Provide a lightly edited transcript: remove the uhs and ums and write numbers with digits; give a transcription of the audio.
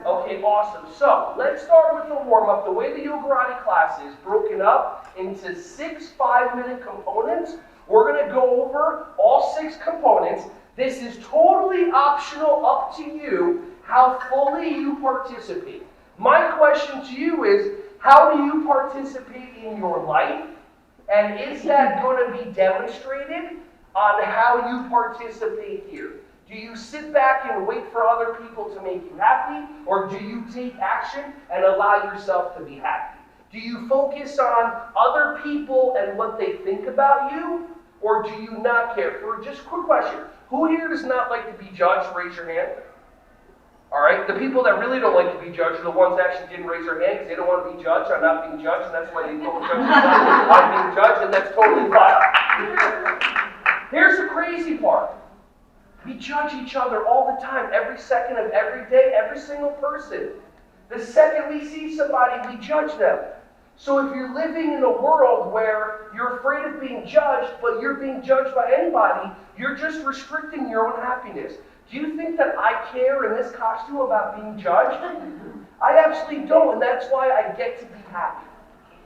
Okay, awesome. So, let's start with the warm-up. The way the yoga karate class is broken up into 6 5-minute components. We're going to go over all 6 components. This is totally optional, up to you, how fully you participate. My question to you is, how do you participate in your life? And is that going to be demonstrated on how you participate here? Do you sit back and wait for other people to make you happy? Or do you take action and allow yourself to be happy? Do you focus on other people and what they think about you? Or do you not care? For just a quick question, who here does not like to be judged? Raise your hand. All right, the people that really don't like to be judged are the ones that actually didn't raise their hand because they don't want to be judged. I'm not being judged, and that's why they don't judge themselves. I'm being judged, and that's totally fine. Here's the crazy part. We judge each other all the time, every second of every day, every single person. The second we see somebody, we judge them. So if you're living in a world where you're afraid of being judged, but you're being judged by anybody, you're just restricting your own happiness. Do you think that I care in this costume about being judged? I absolutely don't, and that's why I get to be happy.